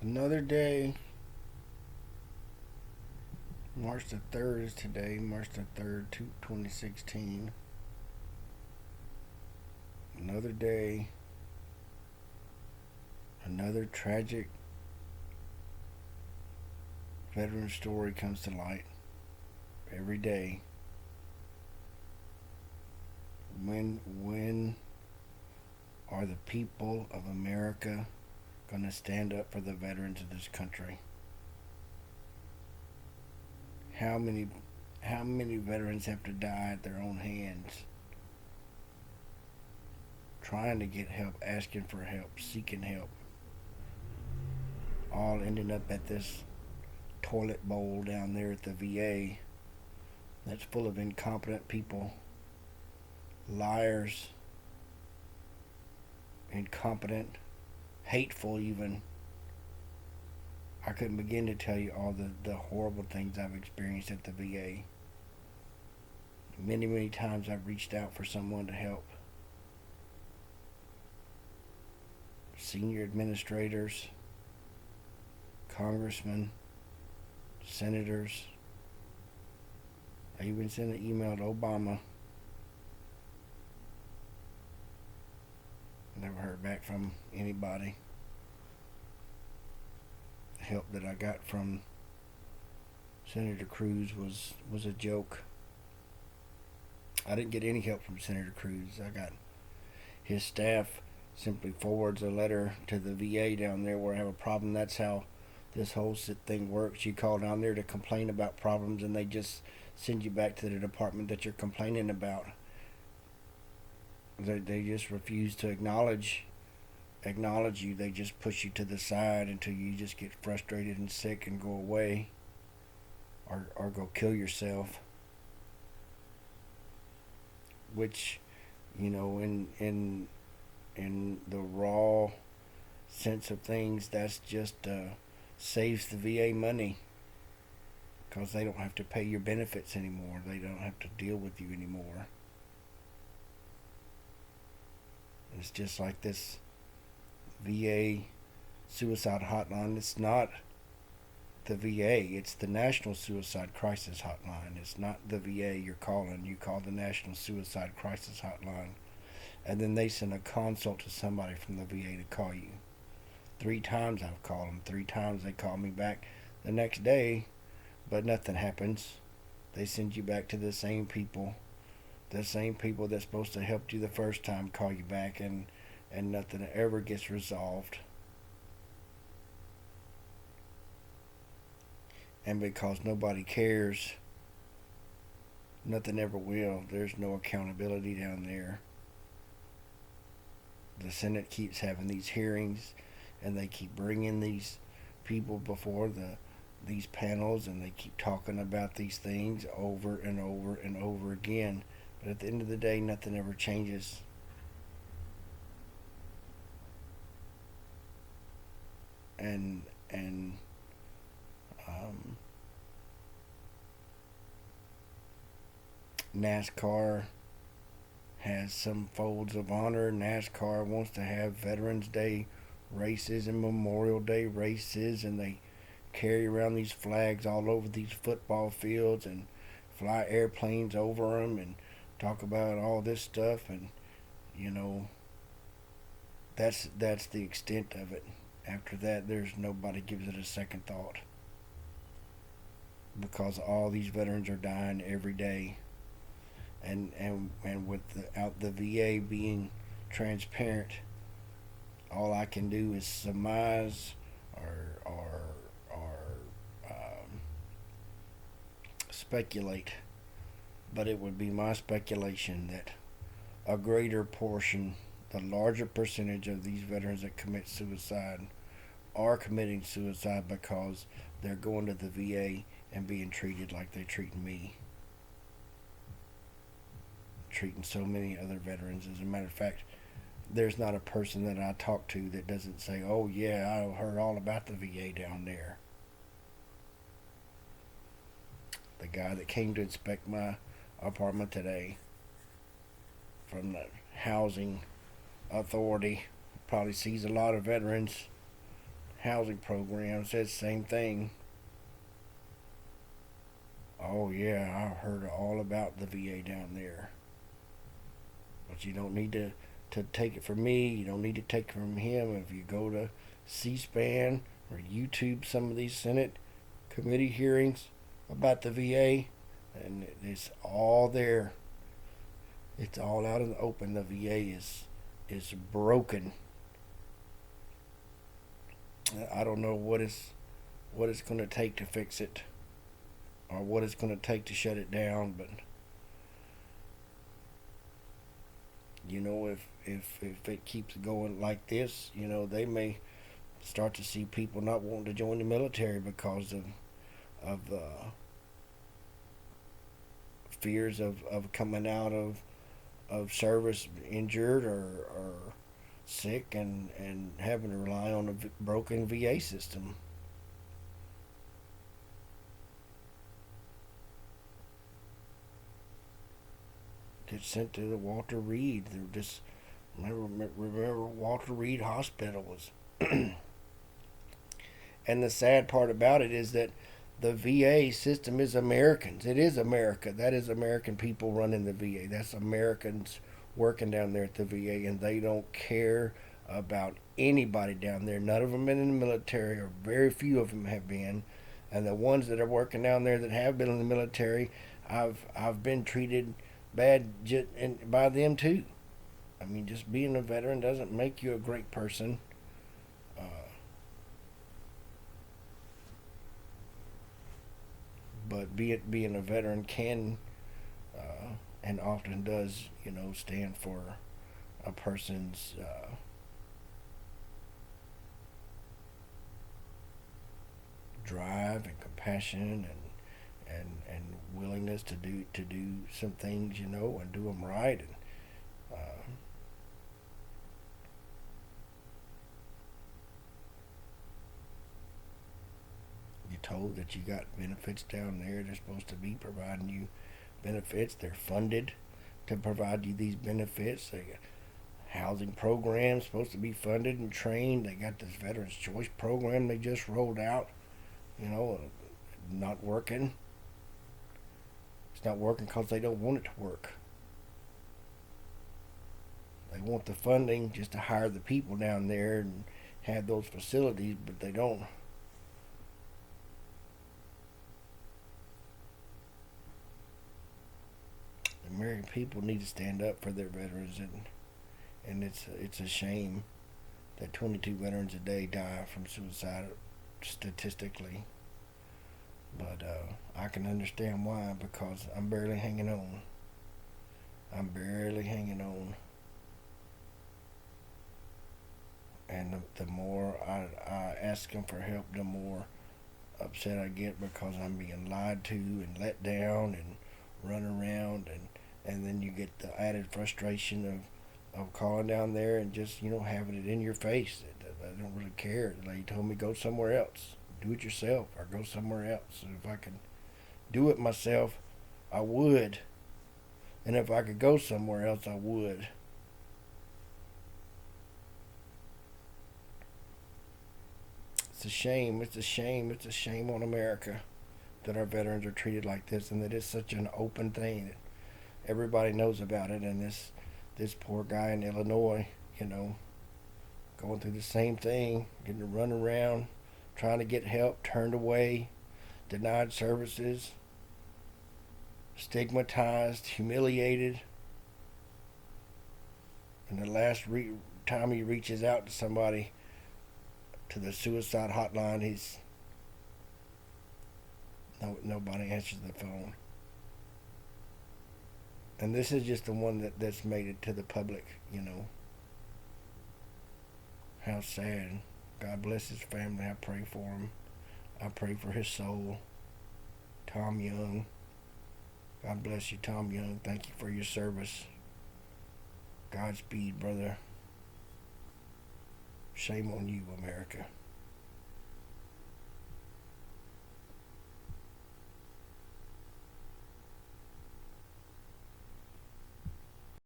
Another day. March the 3rd is today. March the 3rd, 2016. Another day. Another tragic veteran story comes to light every day. When are the people of America going to stand up for the veterans of this country? How many veterans have to die at their own hands trying to get help, asking for help, seeking help, all ending up at this toilet bowl down there at the VA that's full of incompetent people, liars, incompetent, hateful even. I couldn't begin to tell you all the horrible things I've experienced at the VA. Many times I've reached out for someone to help. Senior administrators, congressmen, senators. I even sent an email to Obama. Never heard back from anybody. The help that I got from Senator Cruz was a joke. I didn't get any help from Senator Cruz. I got his staff simply forwards a letter to the VA down there where I have a problem. That's how this whole thing works. You call down there to complain about problems and they just send you back to the department that you're complaining about. They just refuse to acknowledge you. They just push you to the side until you just get frustrated and sick and go away, or go kill yourself. Which, in the raw sense of things, that's just saves the VA money, because they don't have to pay your benefits anymore. They don't have to deal with you anymore. It's just like this VA suicide hotline. It's not the VA, it's the National Suicide Crisis Hotline. It's not the VA you're calling. You call the National Suicide Crisis Hotline. And then they send a consult to somebody from the VA to call you. 3 times I've called them. 3 times they call me back the next day, but nothing happens. They send you back to the same people. The same people that's supposed to help you the first time call you back, and nothing ever gets resolved. And because nobody cares, nothing ever will. There's no accountability down there. The Senate keeps having these hearings, and they keep bringing these people before these panels, and they keep talking about these things over and over and over again. But at the end of the day, nothing ever changes. And um, NASCAR has some folds of honor. NASCAR wants to have Veterans Day races and Memorial Day races, and they carry around these flags all over these football fields and fly airplanes over them and talk about all this stuff. And you know that's the extent of it. After that, there's nobody gives it a second thought, because all these veterans are dying every day. And without the VA being transparent, all I can do is surmise or speculate. But it would be my speculation that a greater portion, the larger percentage of these veterans that commit suicide are committing suicide because they're going to the VA and being treated like they're treating me, treating so many other veterans. As a matter of fact, there's not a person that I talk to that doesn't say, "Oh yeah, I heard all about the VA down there." The guy that came to inspect my apartment today from the housing authority probably sees a lot of veterans, housing program says the same thing. Oh yeah, I heard all about the VA down there. But you don't need to take it from me. You don't need to take it from him. If you go to C-SPAN or YouTube some of these Senate committee hearings about the VA, and it's all there. It's all out in the open. The VA is broken. I don't know what it's going to take to fix it, or what it's going to take to shut it down. But if it keeps going like this, they may start to see people not wanting to join the military because of fears of coming out of service injured or sick and having to rely on a broken VA system. Get sent to the Walter Reed. They're just remember Walter Reed Hospital was. And the sad part about it is that the VA system is Americans. It is America. That is American people running the VA. That's Americans working down there at the VA, and they don't care about anybody down there. None of them been in the military, or very few of them have been. And the ones that are working down there that have been in the military, I've been treated bad by them too. I mean, just being a veteran doesn't make you a great person. Uh, but being a veteran can and often does, stand for a person's drive and compassion and willingness to do some things, and do them right. And you're told that you got benefits down there. They're supposed to be providing you benefits. They're funded to provide you these benefits. They got housing programs supposed to be funded and trained. They got this Veterans Choice program they just rolled out. Not working. It's not working because they don't want it to work. They want the funding just to hire the people down there and have those facilities, but they don't. The American people need to stand up for their veterans, and it's a shame that 22 veterans a day die from suicide statistically. But I can understand why, because I'm barely hanging on. I'm barely hanging on. And the more I ask them for help, the more upset I get, because I'm being lied to and let down and run around, and then you get the added frustration of calling down there and just having it in your face. I don't really care. The lady told me go somewhere else. Do it yourself, or go somewhere else. And if I could do it myself, I would. And if I could go somewhere else, I would. It's a shame. It's a shame. It's a shame on America that our veterans are treated like this, and that it's such an open thing that everybody knows about it. And this poor guy in Illinois, going through the same thing, getting to run around, trying to get help, turned away, denied services, stigmatized, humiliated. And the last time he reaches out to somebody, to the suicide hotline, nobody answers the phone. And this is just the one that's made it to the public, How sad. God bless his family. I pray for him. I pray for his soul. Tom Young. God bless you, Tom Young. Thank you for your service. Godspeed, brother. Shame on you, America.